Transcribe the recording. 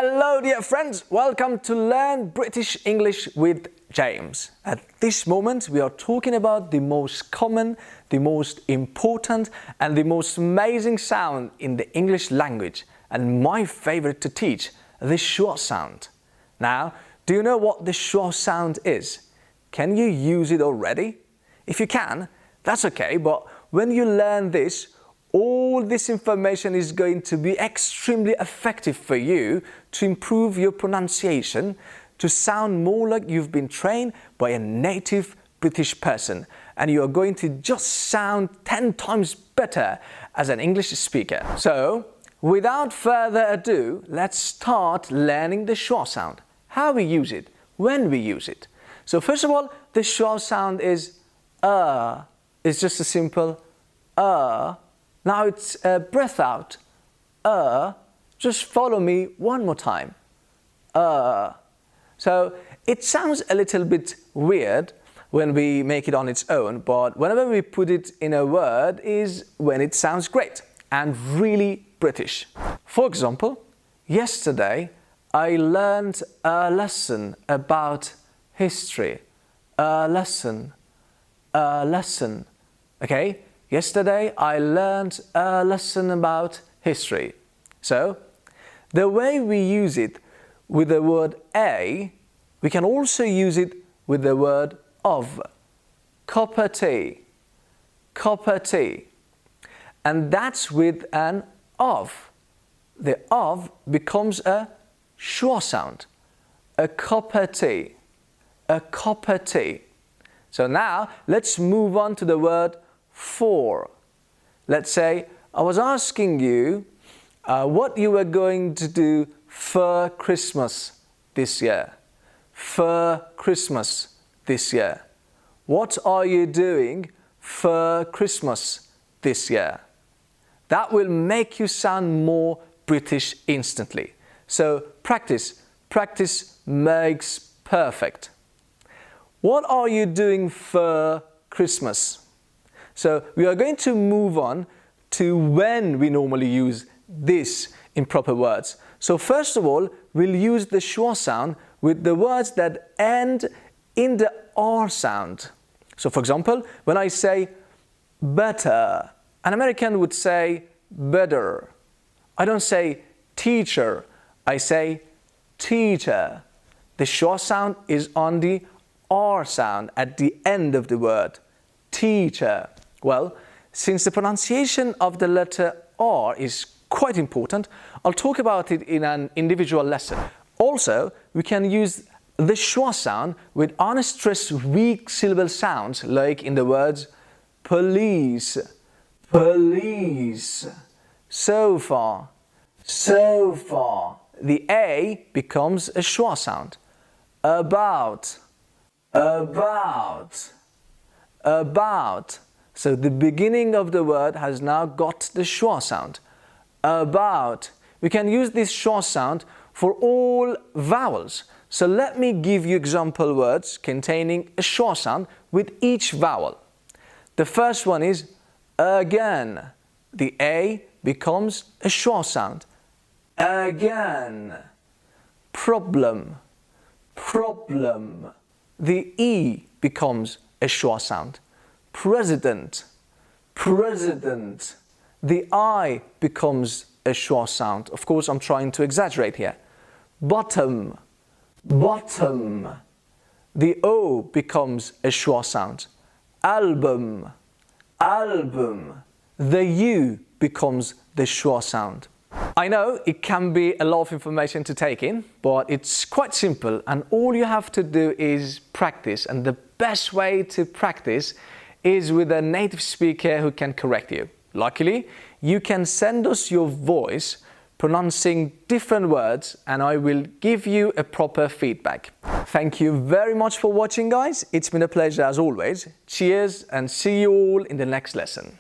Hello dear friends, welcome to Learn British English with James. At this moment we are talking about the most common, the most important and the most amazing sound in the English language, and my favorite to teach, the schwa sound. Now, do you know what the schwa sound is? Can you use it already? If you can, that's okay, but when you learn this, all this information is going to be extremely effective for you to improve your pronunciation, to sound more like you've been trained by a native British person, and you are going to just sound 10 times better as an English speaker. So, without further ado, let's start learning the schwa sound. How we use it, when we use it. So first of all, the schwa sound is It's just a simple Now it's breath out. Just follow me one more time. So it sounds a little bit weird when we make it on its own, but whenever we put it in a word is when it sounds great and really British. For example, yesterday I learned a lesson about history. A lesson. Okay? Yesterday I learned a lesson about history. So, the way we use it with the word a, we can also use it with the word of. Cup of tea. Cup of tea. And that's with an of. The of becomes a schwa sound. A cup of tea. A cup of tea. So now, let's move on to the word for. Let's say, I was asking you what you were going to do for Christmas this year. For Christmas this year. What are you doing for Christmas this year? That will make you sound more British instantly. So practice. Practice makes perfect. What are you doing for Christmas? So we are going to move on to when we normally use this in proper words. So first of all, we'll use the schwa sound with the words that end in the R sound. So for example, when I say better, an American would say better. I don't say teacher, I say teacher. The schwa sound is on the R sound at the end of the word, teacher. Well, since the pronunciation of the letter R is quite important, I'll talk about it in an individual lesson. Also, we can use the schwa sound with unstressed weak syllable sounds, like in the words police, police, sofa, sofa. The A becomes a schwa sound. About, about, about. So the beginning of the word has now got the schwa sound. About. We can use this schwa sound for all vowels. So let me give you example words containing a schwa sound with each vowel. The first one is again. The A becomes a schwa sound. Again. Problem. Problem. The E becomes a schwa sound. President. President. The I becomes a schwa sound. Of course, I'm trying to exaggerate here. Bottom. Bottom. The O becomes a schwa sound. Album. Album. The U becomes the schwa sound. I know it can be a lot of information to take in, but it's quite simple and all you have to do is practice, and the best way to practice is with a native speaker who can correct you. Luckily, you can send us your voice pronouncing different words and I will give you a proper feedback. Thank you very much for watching, guys. It's been a pleasure as always. Cheers and see you all in the next lesson.